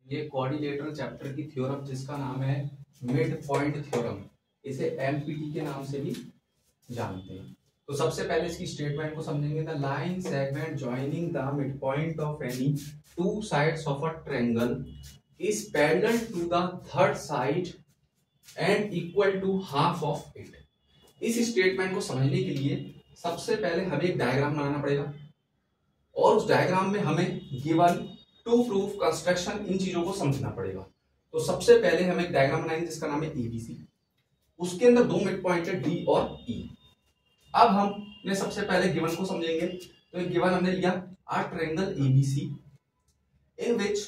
ये coordinator chapter की theorem जिसका नाम है मिड पॉइंट थ्योरम, इसे एमपीटी के नाम से भी जानते हैं। तो सबसे पहले इसकी स्टेटमेंट को समझेंगे। The line segment joining the mid point of any two sides of a triangle is parallel to the third side and equal to half of it. इस स्टेटमेंट को समझने के लिए सबसे पहले हमें एक डायग्राम बनाना पड़ेगा और उस डायग्राम में हमें गिवन टू प्रूफ कंस्ट्रक्शन इन चीजों को समझना पड़ेगा। तो सबसे पहले हम एक डायग्राम बनाएंगे जिसका नाम है एबीसी। उसके अंदर दो मिड पॉइंट है डी और ई। अब हमने सबसे पहले गिवन को समझेंगे। तो एक गिवन हमने लिया a triangle ABC in which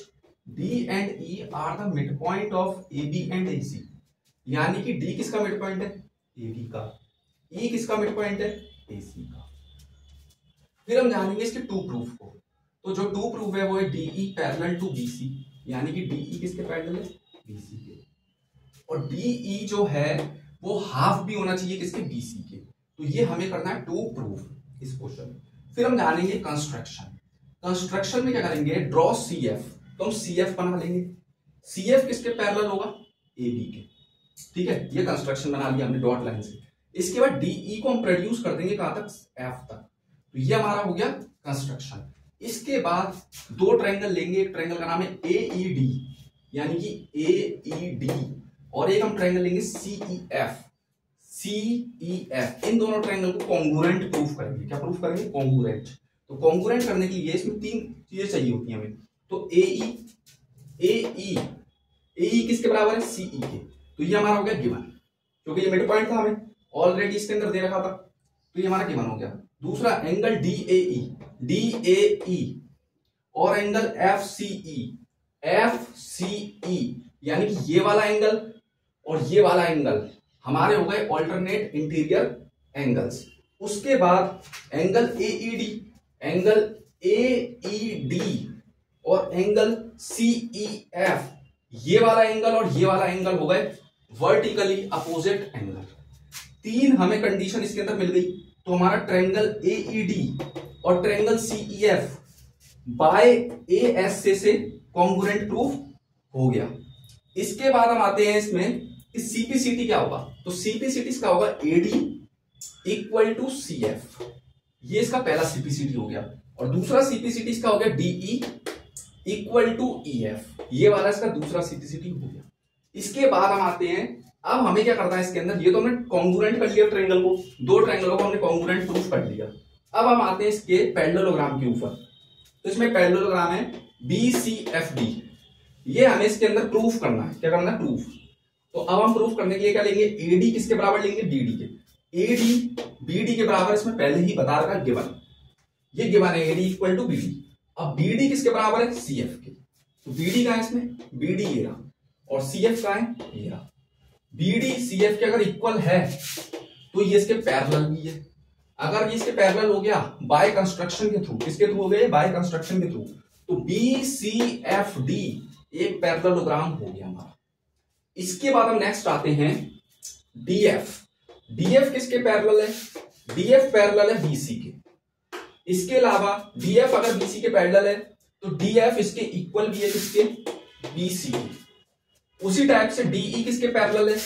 D and E are the mid point of AB and AC. यानी कि डी किसका मिड पॉइंट है? एबी का। ई किसका मिड पॉइंट है? एसी का। फिर हम जानेंगे इसके टू प्रूफ को। तो जो टू प्रूफ है वो है डीई पैरेलल टू बीसी, यानी कि डीई किसके पैरेलल है? बीसी के। और डीई जो है वो हाफ भी होना चाहिए किसके? बीसी के। तो ये हमें करना है टू प्रूफ इस क्वेश्चन। फिर हम जानेंगे कंस्ट्रक्शन। कंस्ट्रक्शन में क्या करेंगे? Draw CF. तो हम सीएफ बना लेंगे। सीएफ किसके पैरेलल होगा? एबी के। ठीक है, ये कंस्ट्रक्शन बना लिया हमने डॉट लाइन से। इसके बाद डीई को हम प्रोड्यूस कर देंगे कहां तक? एफ तक। तो ये हमारा हो गया कंस्ट्रक्शन। इसके बाद दो ट्रायंगल लेंगे। एक ट्रायंगल का नाम है एईडी, यानी कि एईडी, और एक हम ट्रायंगल लेंगे सीईएफ। सीईएफ इन दोनों ट्रायंगल को कॉन्ग्रुएंट प्रूफ करेंगे। क्या प्रूफ करेंगे? कॉन्ग्रुएंट। तो कॉन्ग्रुएंट करने के लिए इसमें तीन चीजें चाहिए होती हैं हमें। तो एई किसके बराबर है? सीई के। तो ये हमारा हो गया गिवन, क्योंकि ये मिड पॉइंट था हमें ऑलरेडी इसके अंदर दे रखा था। तो ये हमारा गिवन हो गया। दूसरा एंगल डीएई और एंगल एफसीई, यानी कि ये वाला एंगल और ये वाला एंगल हमारे हो गए ऑल्टरनेट इंटीरियर एंगल्स। उसके बाद एंगल एईडी और एंगल सीईएफ, ये वाला एंगल और ये वाला एंगल हो गए वर्टिकली अपोजिट एंगल। तीन हमें कंडीशन इसके अंदर मिल गई। तो हमारा ट्रायंगल एईडी और ट्रायंगल सीईएफ बाय एएसए से कॉन्ग्रुएंट प्रूफ हो गया। इसके बाद हम आते हैं इसमें कि सीपीसीटी क्या होगा। तो सीपीसीटी इसका होगा एडी इक्वल टू सीएफ। ये इसका पहला सीपीसीटी हो गया। और दूसरा सीपीसीटी इसका हो गया डीई इक्वल टू ईएफ। ये वाला इसका दूसरा सीपीसीटी हो गया। इसके बाद हम आते हैं, अब हमें क्या करना है इसके अंदर। ये तो हमने कॉन्ग्रुएंट कर लिया ट्रायंगल को, दो ट्रायंगलों को हमने कॉन्ग्रुएंट प्रूफ कर लिया। अब हम आते हैं इसके पैरेललोग्राम के ऊपर। तो इसमें पैरेललोग्राम है बीसीएफडी। ये हमें इसके अंदर प्रूफ करना है। क्या करना है? प्रूफ। तो अब हम प्रूफ करने के लिए क्या लेंगे? एडी किसके बराबर लेंगे? बीडी के। एडी बीडी के बराबर इसमें पहले ही बता रखा गिवन। ये गिवन है एडी इक्वल टू बीडी। अब बीडी किसके बराबर है? सीएफ के। तो बीडी का है इसमें? बीडी ये रहा, और सीएफ का है ये रहा। बीडी सीएफ के अगर इक्वल है तो ये इसके पैरेलल भी है। अगर ये इसके पैरेलल हो गया बाय कंस्ट्रक्शन के थ्रू, किसके थ्रू हो गए? बाय कंस्ट्रक्शन के थ्रू। तो बीसीएफडी एक पैरेललोग्राम हो गया हमारा। इसके बाद हम नेक्स्ट आते हैं डीएफ। डीएफ किसके पैरेलल है? डीएफ पैरेलल है बीसी के। इसके अलावा डीएफ अगर बीसी के पैरेलल है तो डीएफ इसके इक्वल भी है किसके? बीसी के। उसी टाइप से डीई किसके पैरेलल है?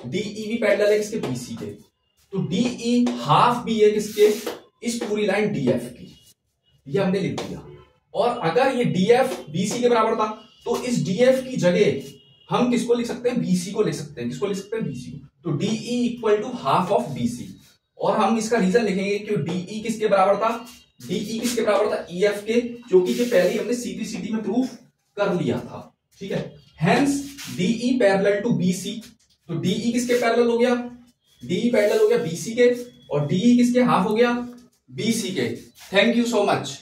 डीई भी पैरेलल है किसके? बीसी के। तो डीई हाफ भी है किसके? इस पूरी लाइन डीएफ की। ये हमने लिख दिया। और अगर ये डीएफ बीसी के बराबर था तो इस डीएफ की जगह हम किसको लिख सकते हैं? बीसी को लिख सकते हैं। किसको लिख सकते हैं? बीसी को। तो DE equal to half of BC. और हम इसका रीजन लिखेंगे कि डीई किसके बराबर था? डीई किसके बराबर था? ईएफ के, क्योंकि ये पहले ही हमने सीपीसीटी में प्रूफ कर लिया था। ठीक है, hence DE parallel to BC. तो डीई किसके पैरेलल हो गया? डीई पैरेलल हो गया बीसी के, और डीई किसके? हाफ हो गया बीसी के। Thank you so much.